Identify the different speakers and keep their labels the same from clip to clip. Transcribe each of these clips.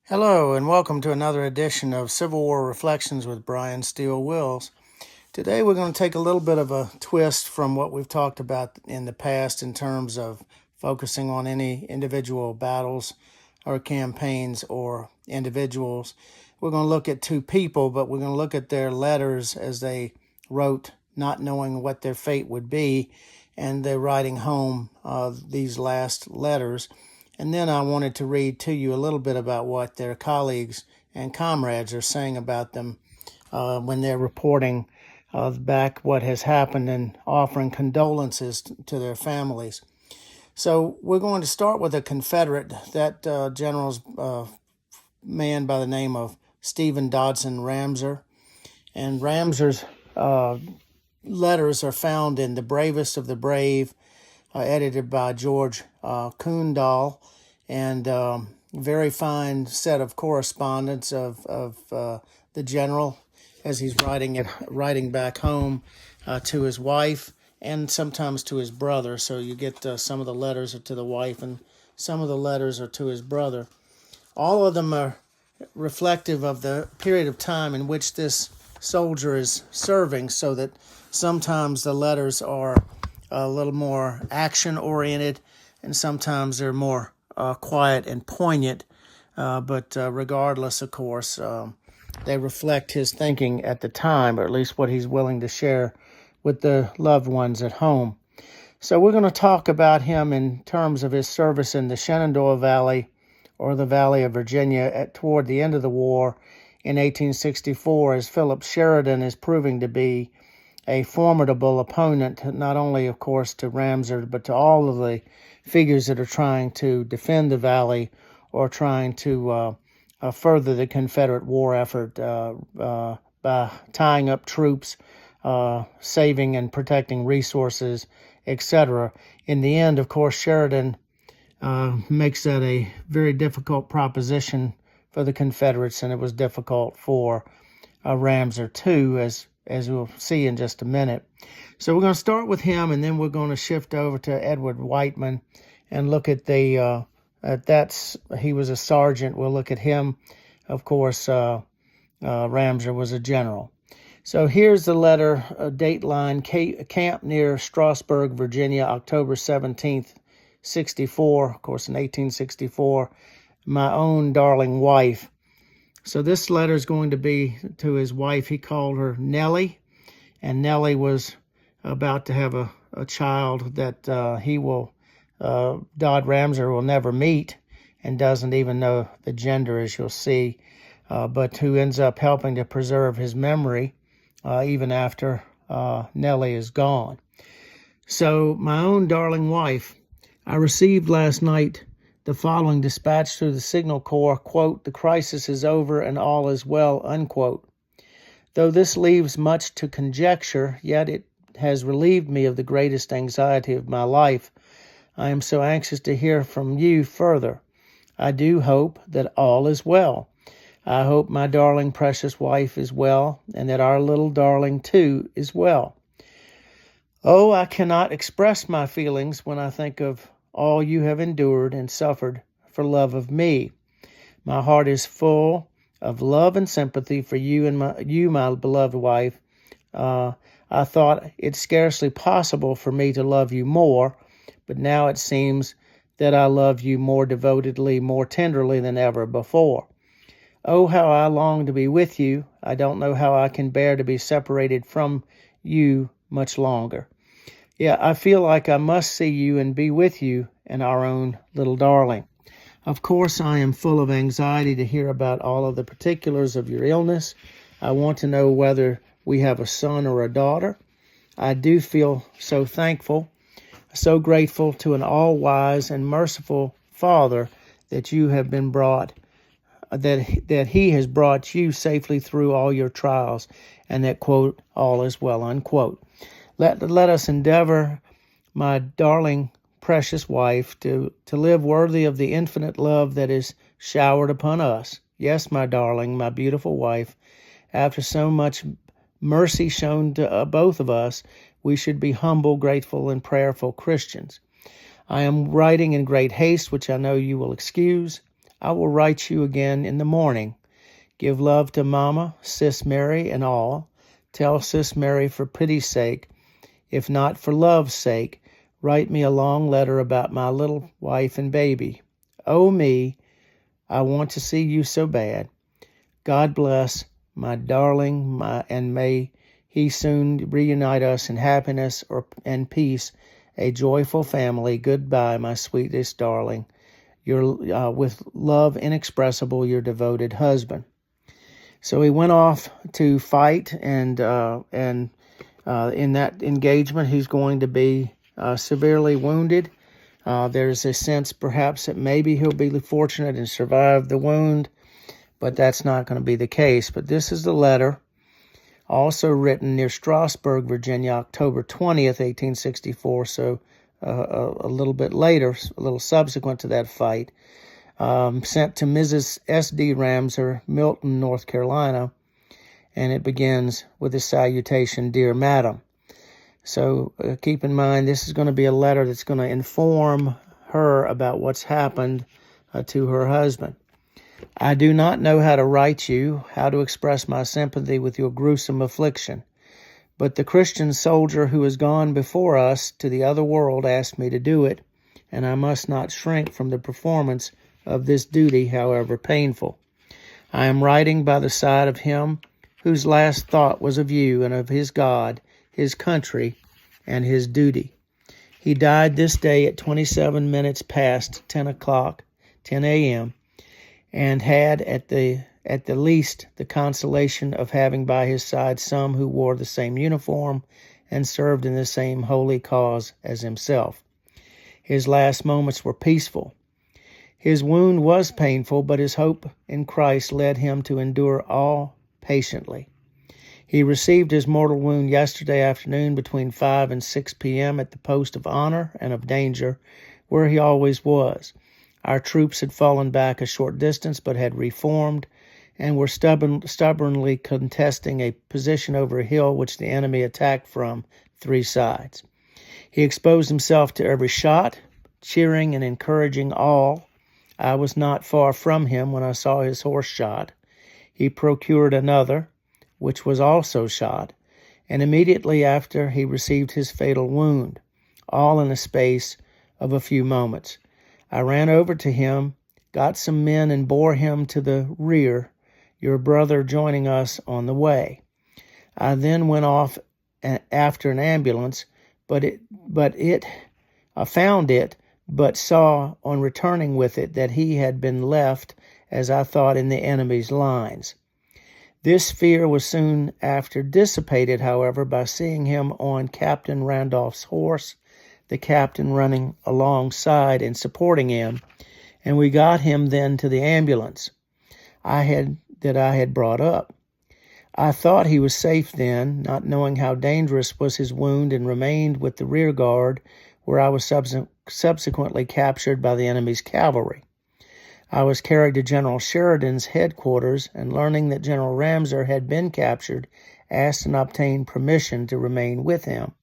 Speaker 1: Hello, and welcome to another edition of Civil War Reflections with Brian Steele Wills. Today, we're going to take a little bit of a twist from what we've talked about in the past in terms of focusing on any individual battles or campaigns or individuals. We're going to look at two people, but we're going to look at their letters as they wrote, not knowing what their fate would be, and they're writing home these last letters. And then I wanted to read to you a little bit about what their colleagues and comrades are saying about them when they're reporting back what has happened and offering condolences to their families. So we're going to start with a Confederate. That general's man by the name of Stephen Dodson Ramseur. And Ramseur's letters are found in The Bravest of the Brave, edited by George Kundal, and very fine set of correspondence of the general as he's writing back home to his wife and sometimes to his brother. So you get some of the letters are to the wife and some of the letters are to his brother. All of them are reflective of the period of time in which this soldier is serving, so that sometimes the letters are a little more action-oriented, and sometimes they're more quiet and poignant. But regardless, of course, they reflect his thinking at the time, or at least what he's willing to share with the loved ones at home. So we're going to talk about him in terms of his service in the Shenandoah Valley, or the Valley of Virginia, toward the end of the war in 1864, as Philip Sheridan is proving to be a formidable opponent, not only, of course, to Ramseur, but to all of the figures that are trying to defend the valley or trying to further the Confederate war effort by tying up troops, saving and protecting resources, etc. In the end, of course, Sheridan makes that a very difficult proposition for the Confederates, and it was difficult for Ramseur too, as we'll see in just a minute. So we're going to start with him, and then we're going to shift over to Edward Whiteman and look at he was a sergeant. We'll look at him. Of course, Ramseur was a general. So here's the letter, date line, camp near Strasburg, Virginia, October 17th, 64, of course, in 1864, my own darling wife. So this letter is going to be to his wife. He called her Nellie, and Nellie was about to have a child that Dodd Ramseur will never meet and doesn't even know the gender, as you'll see, but who ends up helping to preserve his memory even after Nellie is gone. So, my own darling wife, I received last night the following dispatch through the Signal Corps, quote, "The crisis is over and all is well," unquote. Though this leaves much to conjecture, yet it has relieved me of the greatest anxiety of my life. I am so anxious to hear from you further. I do hope that all is well. I hope my darling precious wife is well, and that our little darling too is well. Oh, I cannot express my feelings when I think of all you have endured and suffered for love of me. My heart is full of love and sympathy for you and my beloved wife. I thought it scarcely possible for me to love you more, but now it seems that I love you more devotedly, more tenderly than ever before. Oh, how I long to be with you. I don't know how I can bear to be separated from you much longer. Yeah, I feel like I must see you and be with you and our own little darling. Of course, I am full of anxiety to hear about all of the particulars of your illness. I want to know whether we have a son or a daughter. I do feel so thankful, so grateful to an all-wise and merciful Father that you have been brought, that he has brought you safely through all your trials, and that, quote, all is well, unquote. Let us endeavor, my darling, precious wife, to live worthy of the infinite love that is showered upon us. Yes, my darling, my beautiful wife, after so much mercy shown to both of us, we should be humble, grateful, and prayerful Christians. I am writing in great haste, which I know you will excuse. I will write you again in the morning. Give love to Mama, Sis Mary, and all. Tell Sis Mary, for pity's sake, if not for love's sake, write me a long letter about my little wife and baby. Oh me, I want to see you so bad. God bless my darling, and may he soon reunite us in happiness and peace, a joyful family. Goodbye, my sweetest darling. With love inexpressible, your devoted husband. So he went off to fight, and in that engagement, he's going to be severely wounded. There's a sense, perhaps, that maybe he'll be fortunate and survive the wound, but that's not going to be the case. But this is the letter, also written near Strasburg, Virginia, October 20th, 1864, so a little bit later, a little subsequent to that fight, sent to Mrs. S.D. Ramser, Milton, North Carolina, and it begins with the salutation, Dear Madam. So keep in mind, this is going to be a letter that's going to inform her about what's happened to her husband. I do not know how to write you, how to express my sympathy with your gruesome affliction, but the Christian soldier who has gone before us to the other world asked me to do it, and I must not shrink from the performance of this duty, however painful. I am writing by the side of him whose last thought was of you and of his God, his country, and his duty. He died this day at 27 minutes past 10 a.m., and had at the least the consolation of having by his side some who wore the same uniform and served in the same holy cause as himself. His last moments were peaceful. His wound was painful, but his hope in Christ led him to endure all patiently. He received his mortal wound yesterday afternoon between 5 and 6 p.m. at the post of honor and of danger, where he always was. Our troops had fallen back a short distance, but had reformed, and were stubbornly contesting a position over a hill which the enemy attacked from 3 sides. He exposed himself to every shot, cheering and encouraging all. I was not far from him when I saw his horse shot. He procured another, which was also shot, and immediately after he received his fatal wound, all in the space of a few moments. I ran over to him, got some men, and bore him to the rear, your brother joining us on the way. I then went off after an ambulance, I found it, but saw on returning with it that he had been left, as I thought, in the enemy's lines. This fear was soon after dissipated, however, by seeing him on Captain Randolph's horse, the captain running alongside and supporting him, and we got him then to the ambulance I had brought up. I thought he was safe then, not knowing how dangerous was his wound, and remained with the rear guard, where I was subsequently captured by the enemy's cavalry. I was carried to General Sheridan's headquarters, and learning that General Ramser had been captured, asked and obtained permission to remain with him.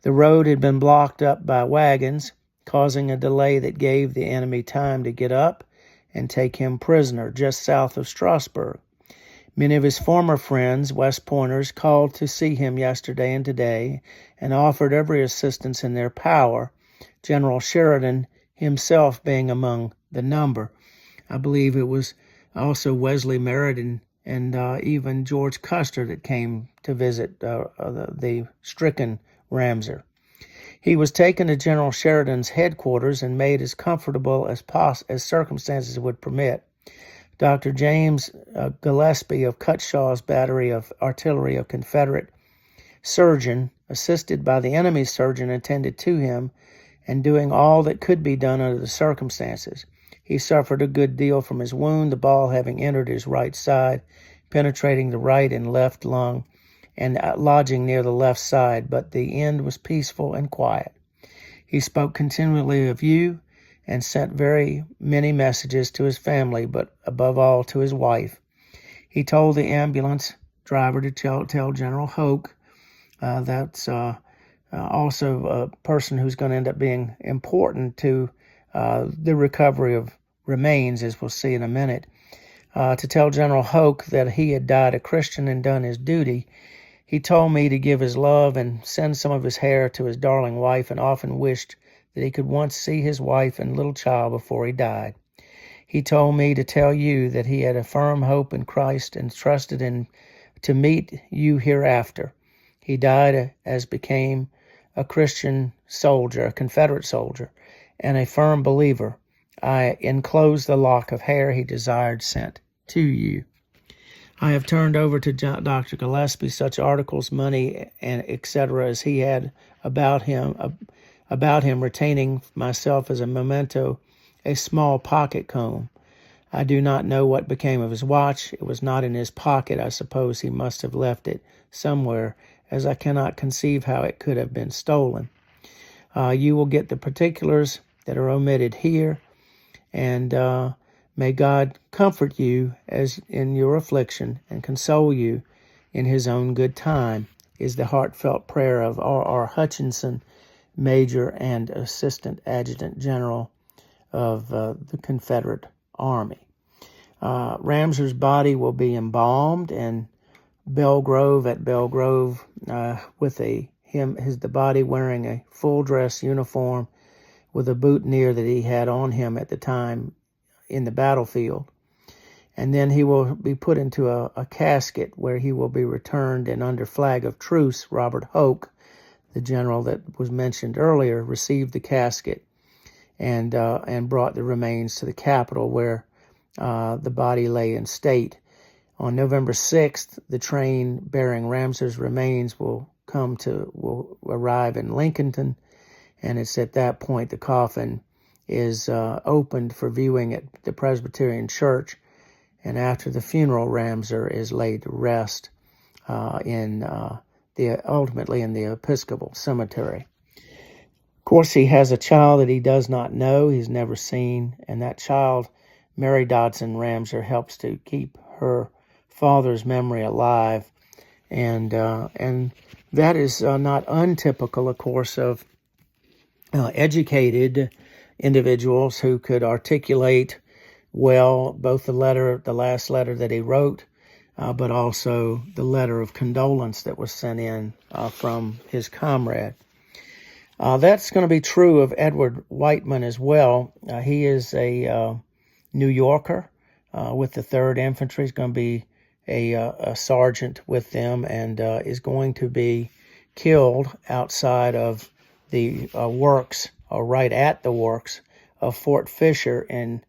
Speaker 1: The road had been blocked up by wagons, causing a delay that gave the enemy time to get up and take him prisoner just south of Strasburg. Many of his former friends, West Pointers, called to see him yesterday and today and offered every assistance in their power, General Sheridan himself being among the number. I believe it was also Wesley Merritt and even George Custer that came to visit the stricken Ramser. He was taken to General Sheridan's headquarters and made as comfortable as circumstances would permit. Dr. James Gillespie of Cutshaw's battery of artillery, a Confederate surgeon, assisted by the enemy's surgeon, attended to him and doing all that could be done under the circumstances. He suffered a good deal from his wound, the ball having entered his right side, penetrating the right and left lung, and lodging near the left side, but the end was peaceful and quiet. He spoke continually of you and sent very many messages to his family, but above all to his wife. He told the ambulance driver to tell General Hoke, that's also a person who's going to end up being important to the recovery of remains, as we'll see in a minute, to tell General Hoke that he had died a Christian and done his duty. He told me to give his love and send some of his hair to his darling wife, and often wished that he could once see his wife and little child before he died. He told me to tell you that he had a firm hope in Christ and trusted in to meet you hereafter. He died as became a Christian soldier, a Confederate soldier, and a firm believer. I enclose the lock of hair he desired sent to you. I have turned over to Dr. Gillespie such articles, money, and etc. as he had about him, retaining myself as a memento a small pocket comb. I do not know what became of his watch. It was not in his pocket. I suppose he must have left it somewhere, as I cannot conceive how it could have been stolen. You will get the particulars that are omitted here, and may God comfort you as in your affliction and console you in his own good time, is the heartfelt prayer of R.R. Hutchinson, Major and Assistant Adjutant General of the Confederate Army. Ramser's body will be embalmed in Belgrove, with the body wearing a full dress uniform with a boutonniere that he had on him at the time in the battlefield. And then he will be put into a casket where he will be returned, and under flag of truce, Robert Hoke, the general that was mentioned earlier, received the casket and brought the remains to the Capitol, where the body lay in state. On November 6th, the train bearing Ramser's remains will arrive in Lincolnton, and it's at that point the coffin is opened for viewing at the Presbyterian Church, and after the funeral, Ramser is laid to rest ultimately in the Episcopal Cemetery. Of course, he has a child that he does not know, he's never seen, and that child, Mary Dodson Ramser, helps to keep her father's memory alive, and that is not untypical, of course, of educated individuals who could articulate well both the last letter that he wrote, but also the letter of condolence that was sent in from his comrade. That's going to be true of Edward Whiteman as well. He is a New Yorker with the 3rd Infantry. He's going to be a sergeant with them, and is going to be killed outside of the works, or right at the works, of Fort Fisher in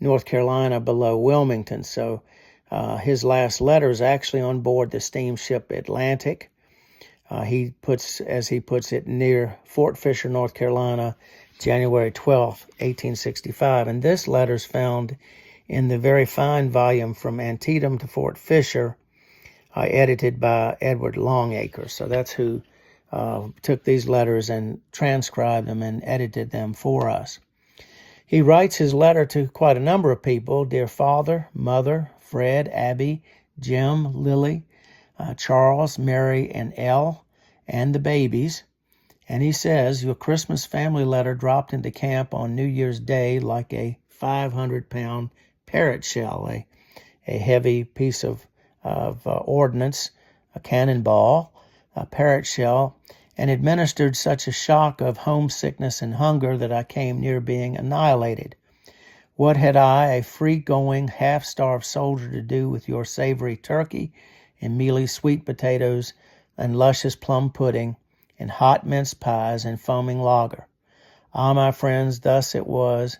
Speaker 1: North Carolina below Wilmington. So his last letter is actually on board the steamship Atlantic. He puts it, near Fort Fisher, North Carolina, January 12th, 1865. And this letter is found in the very fine volume From Antietam to Fort Fisher, edited by Edward Longacre. So that's who took these letters and transcribed them and edited them for us. He writes his letter to quite a number of people: dear father, mother, Fred, Abby, Jim, Lily, Charles, Mary, and Elle, and the babies. And he says, your Christmas family letter dropped into camp on New Year's Day like a 500-pound parrot shell, a heavy piece of ordnance, a cannonball, a parrot shell, and administered such a shock of homesickness and hunger that I came near being annihilated. What had I, a free-going, half-starved soldier, to do with your savory turkey and mealy sweet potatoes and luscious plum pudding and hot mince pies and foaming lager? Ah, my friends, thus was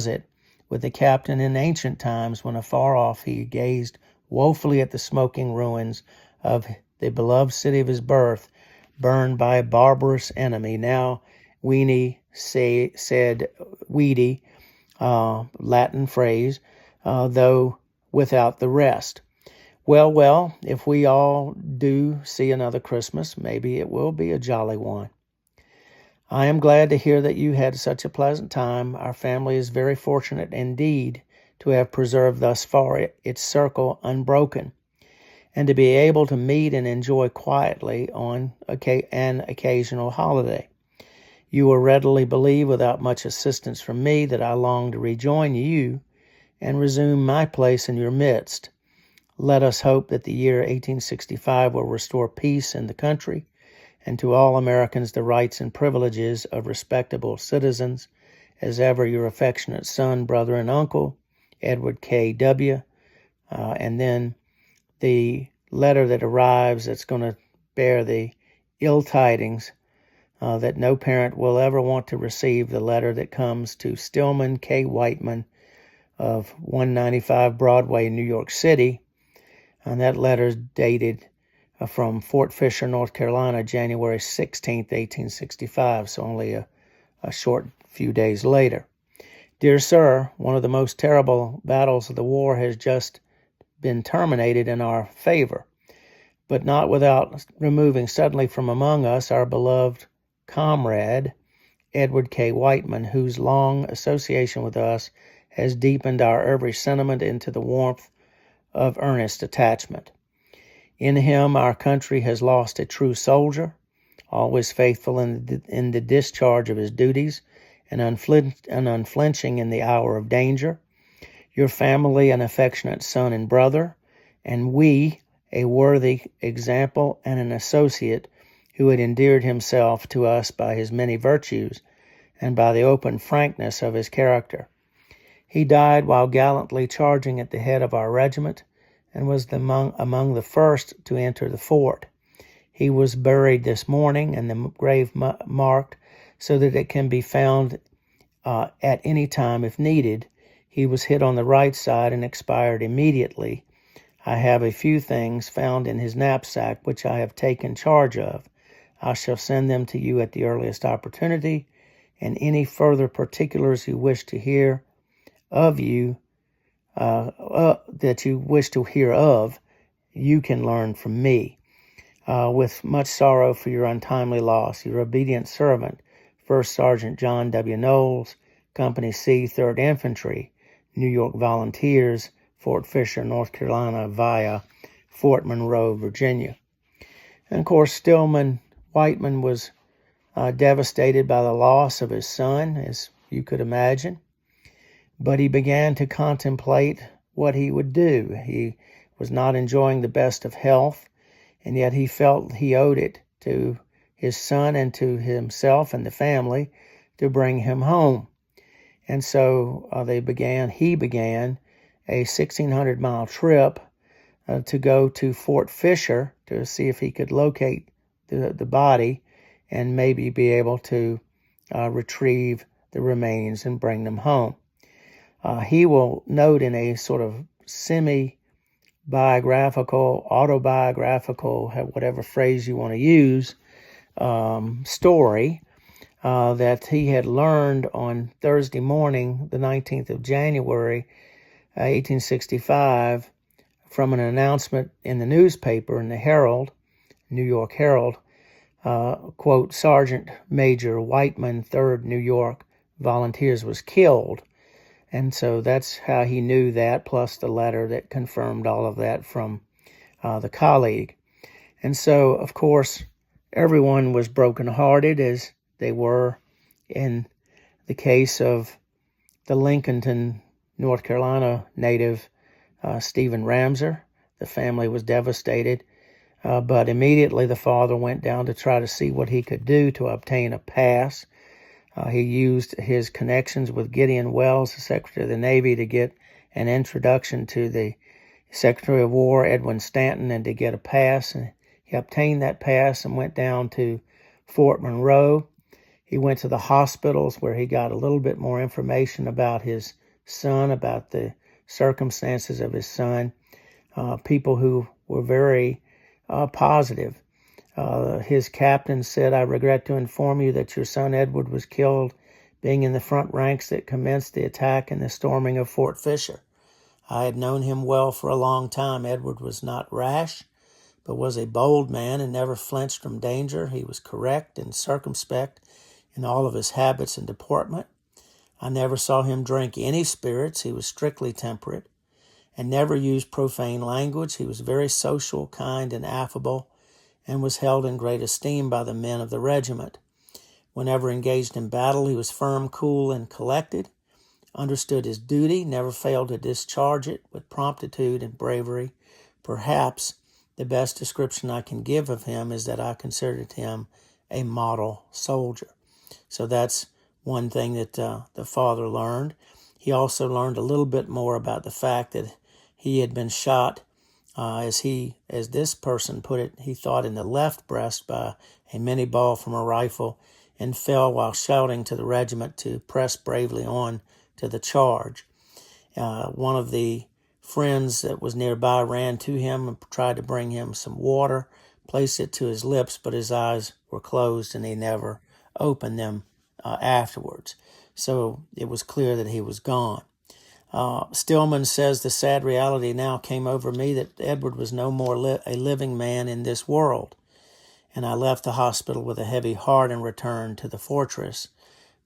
Speaker 1: it with the captain in ancient times, when afar off he gazed woefully at the smoking ruins of the beloved city of his birth, burned by a barbarous enemy. Now said weedy, Latin phrase, though without the rest. Well, if we all do see another Christmas, maybe it will be a jolly one. I am glad to hear that you had such a pleasant time. Our family is very fortunate indeed to have preserved thus far its circle unbroken, and to be able to meet and enjoy quietly on an occasional holiday. You will readily believe, without much assistance from me, that I long to rejoin you and resume my place in your midst. Let us hope that the year 1865 will restore peace in the country, and to all Americans the rights and privileges of respectable citizens. As ever, your affectionate son, brother, and uncle, Edward K. W. And then the letter that arrives that's going to bear the ill tidings that no parent will ever want to receive, the letter that comes to Stillman K. Whiteman of 195 Broadway, New York City. And that letter is dated from Fort Fisher, North Carolina, January 16th, 1865, so only a short few days later. Dear Sir, one of the most terrible battles of the war has just been terminated in our favor, but not without removing suddenly from among us our beloved comrade, Edward K. Whiteman, whose long association with us has deepened our every sentiment into the warmth of earnest attachment. In him our country has lost a true soldier, always faithful in the discharge of his duties and unflinching in the hour of danger. Your family an affectionate son and brother, and we a worthy example and an associate who had endeared himself to us by his many virtues and by the open frankness of his character. He died while gallantly charging at the head of our regiment, and was among the first to enter the fort. He was buried this morning, and the grave marked so that it can be found at any time if needed. He was hit on the right side and expired immediately. I have a few things found in his knapsack which I have taken charge of. I shall send them to you at the earliest opportunity, and any further particulars you wish to hear of that you wish to hear of, you can learn from me. With much sorrow for your untimely loss, your obedient servant, First Sergeant John W. Knowles, Company C, 3rd Infantry, New York Volunteers, Fort Fisher, North Carolina, via Fort Monroe, Virginia. And of course, Stillman Whiteman was devastated by the loss of his son, as you could imagine. But he began to contemplate what he would do. He was not enjoying the best of health, and yet he felt he owed it to his son and to himself and the family to bring him home. And so he began a 1,600-mile trip to go to Fort Fisher to see if he could locate the body and maybe be able to retrieve the remains and bring them home. He will note in a sort of semi-biographical, autobiographical, whatever phrase you want to use, story that he had learned on Thursday morning, the 19th of January, 1865, from an announcement in the newspaper, in the Herald, New York Herald, quote, Sergeant Major Whiteman, 3rd New York Volunteers, was killed. And so that's how he knew that, plus the letter that confirmed all of that from the colleague. And so, of course, everyone was brokenhearted, as they were in the case of the Lincolnton, North Carolina native Stephen Ramser. The family was devastated, but immediately the father went down to try to see what he could do to obtain a pass. He used his connections with Gideon Welles, the Secretary of the Navy, to get an introduction to the Secretary of War, Edwin Stanton, and to get a pass. And he obtained that pass and went down to Fort Monroe. He went to the hospitals where he got a little bit more information about his son, about the circumstances of his son, people who were very positive. His captain said, I regret to inform you that your son Edward was killed being in the front ranks that commenced the attack and the storming of Fort Fisher. I had known him well for a long time. Edward was not rash, but was a bold man and never flinched from danger. He was correct and circumspect in all of his habits and deportment. I never saw him drink any spirits. He was strictly temperate and never used profane language. He was very social, kind, and affable, and was held in great esteem by the men of the regiment. Whenever engaged in battle, he was firm, cool, and collected, understood his duty, never failed to discharge it with promptitude and bravery. Perhaps the best description I can give of him is that I considered him a model soldier. So that's one thing that the father learned. He also learned a little bit more about the fact that he had been shot, as this person put it, he thought in the left breast by a minie ball from a rifle, and fell while shouting to the regiment to press bravely on to the charge. One of the friends that was nearby ran to him and tried to bring him some water, placed it to his lips, but his eyes were closed and he never opened them afterwards. So it was clear that he was gone. Stillman says, the sad reality now came over me that Edward was no more a living man in this world, and I left the hospital with a heavy heart and returned to the fortress.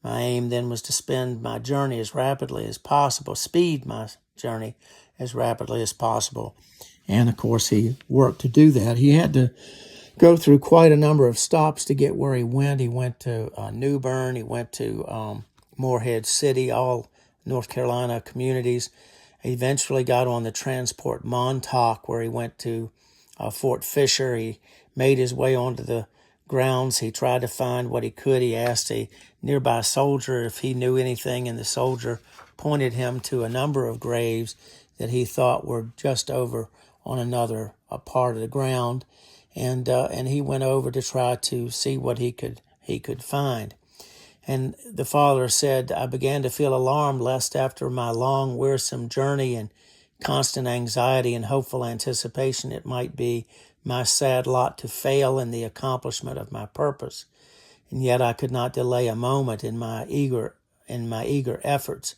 Speaker 1: My aim then was to speed my journey as rapidly as possible. And of course, he worked to do that. He had to go through quite a number of stops to get where he went. He went to New Bern. He went to Morehead City, all North Carolina communities. He eventually got on the transport Montauk, where he went to Fort Fisher. He made his way onto the grounds. He tried to find what he could. He asked a nearby soldier if he knew anything, and the soldier pointed him to a number of graves that he thought were just over on another part of the ground, and he went over to try to see what he could find. And the father said, I began to feel alarmed lest after my long, wearisome journey and constant anxiety and hopeful anticipation, it might be my sad lot to fail in the accomplishment of my purpose. And yet I could not delay a moment in my eager efforts.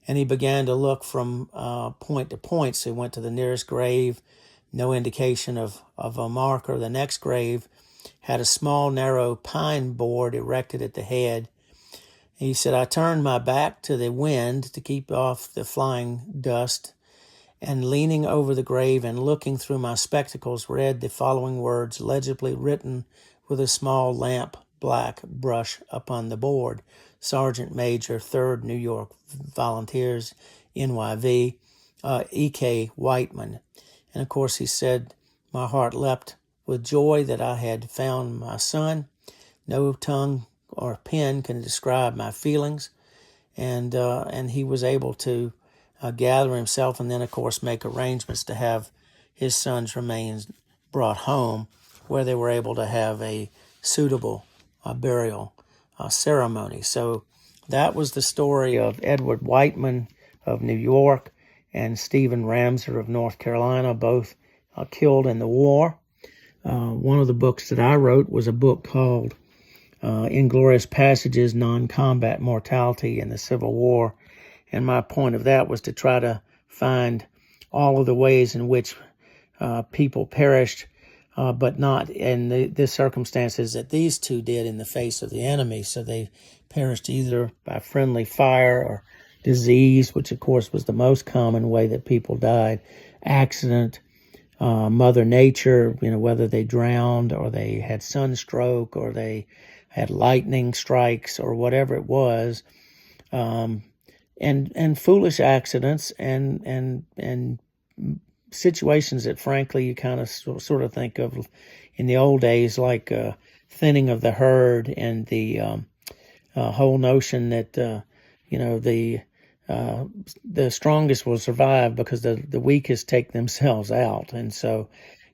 Speaker 1: And he began to look from point to point. So he went to the nearest grave, no indication of a marker. The next grave had a small, narrow pine board erected at the head. He said, I turned my back to the wind to keep off the flying dust, and leaning over the grave and looking through my spectacles, read the following words, legibly written with a small lamp black brush upon the board: Sergeant Major, 3rd New York Volunteers, NYV, E.K. Whiteman. And of course he said, my heart leapt with joy that I had found my son. No tongue or pen can describe my feelings. And he was able to gather himself and then, of course, make arrangements to have his son's remains brought home, where they were able to have a suitable burial ceremony. So that was the story of Edward Whiteman of New York and Stephen Ramseur of North Carolina, both killed in the war. One of the books that I wrote was a book called Inglorious Passages, Non-Combat Mortality in the Civil War. And my point of that was to try to find all of the ways in which people perished, but not in the circumstances that these two did in the face of the enemy. So they perished either by friendly fire or disease, which of course was the most common way that people died, accident, Mother Nature, whether they drowned or they had sunstroke or they had lightning strikes or whatever it was, and foolish accidents and situations that frankly you kind of sort of think of in the old days, like thinning of the herd, and the whole notion that the strongest will survive because the weakest take themselves out. And so,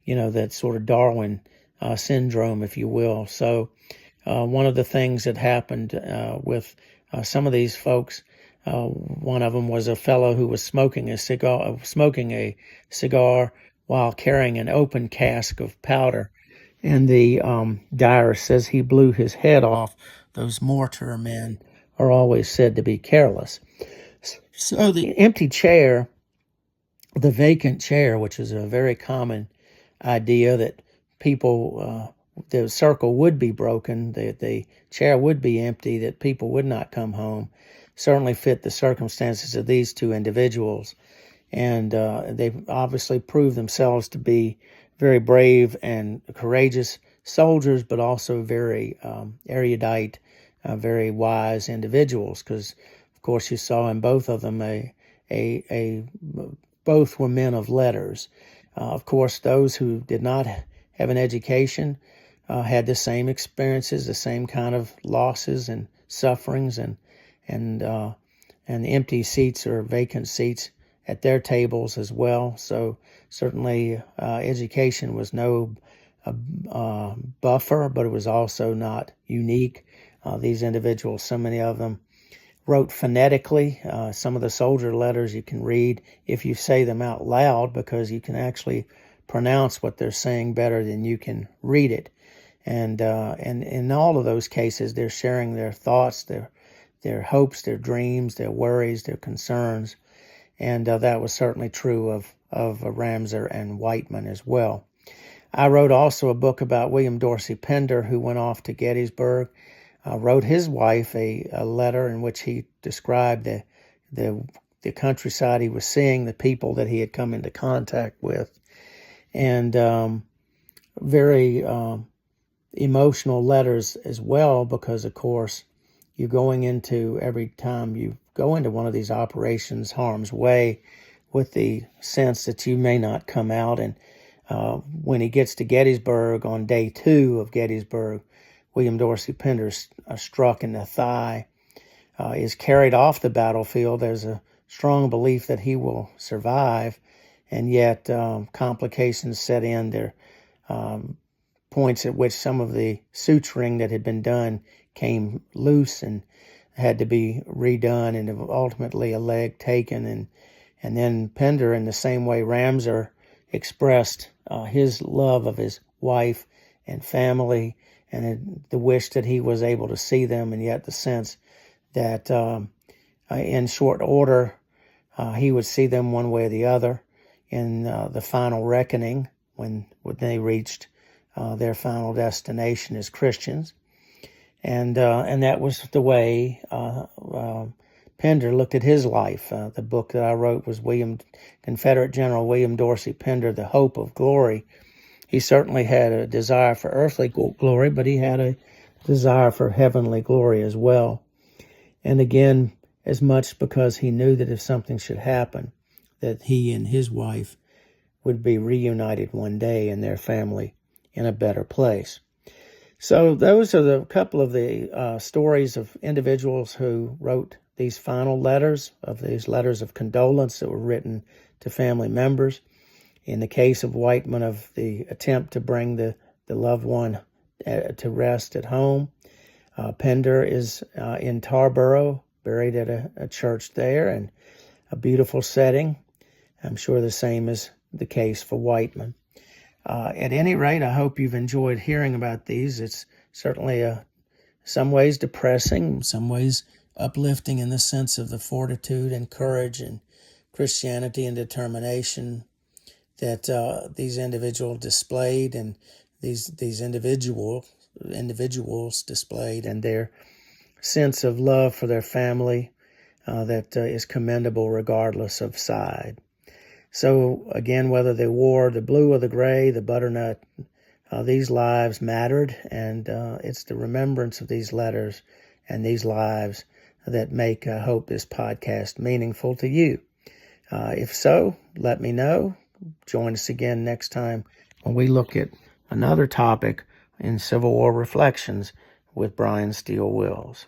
Speaker 1: that sort of Darwin syndrome, if you will. So one of the things that happened with some of these folks, one of them was a fellow who was smoking a cigar while carrying an open cask of powder. And the diarist says he blew his head off. Those mortar men are always said to be careless. So the empty chair, the vacant chair, which is a very common idea that people, the circle would be broken, the chair would be empty, that people would not come home, certainly fit the circumstances of these two individuals. And they've obviously proved themselves to be very brave and courageous soldiers, but also very erudite very wise individuals, because, of course, you saw in both of them both were men of letters. Of course, those who did not have an education had the same experiences, the same kind of losses and sufferings, and the empty seats or vacant seats at their tables as well. So certainly education was no buffer, but it was also not unique. These individuals, so many of them, wrote phonetically. Some of the soldier letters you can read if you say them out loud, because you can actually pronounce what they're saying better than you can read it. And in all of those cases, they're sharing their thoughts, their hopes, their dreams, their worries, their concerns. And that was certainly true of Ramseur and Whiteman as well. I wrote also a book about William Dorsey Pender, who went off to Gettysburg. Wrote his wife a letter in which he described the countryside he was seeing, the people that he had come into contact with, and very emotional letters as well, because, of course, you're going into, every time you go into one of these operations, harm's way, with the sense that you may not come out. And when he gets to Gettysburg on day 2 of Gettysburg, William Dorsey Pender, struck in the thigh, is carried off the battlefield. There's a strong belief that he will survive, and yet complications set in. There points at which some of the suturing that had been done came loose and had to be redone, and ultimately a leg taken. And then Pender, in the same way Ramseur expressed his love of his wife and family, and the wish that he was able to see them, and yet the sense that in short order he would see them one way or the other in the final reckoning, when they reached their final destination as Christians. And that was the way Pender looked at his life. The book that I wrote was Confederate General William Dorsey Pender, The Hope of Glory. He certainly had a desire for earthly glory, but he had a desire for heavenly glory as well. And again, as much because he knew that if something should happen, that he and his wife would be reunited one day and their family in a better place. So those are a couple of the stories of individuals who wrote these final letters, of these letters of condolence that were written to family members. In the case of Whiteman, of the attempt to bring the loved one to rest at home. Pender is in Tarboro, buried at a church there, and a beautiful setting. I'm sure the same is the case for Whiteman. At any rate, I hope you've enjoyed hearing about these. It's certainly some ways depressing, some ways uplifting, in the sense of the fortitude and courage and Christianity and determination that these individuals displayed, and these individuals displayed, and their sense of love for their family that is commendable regardless of side. So again, whether they wore the blue or the gray, the butternut, these lives mattered, and it's the remembrance of these letters and these lives that make Hope This podcast meaningful to you. If so, let me know. Join us again next time when we look at another topic in Civil War Reflections with Bryan Steele Wills.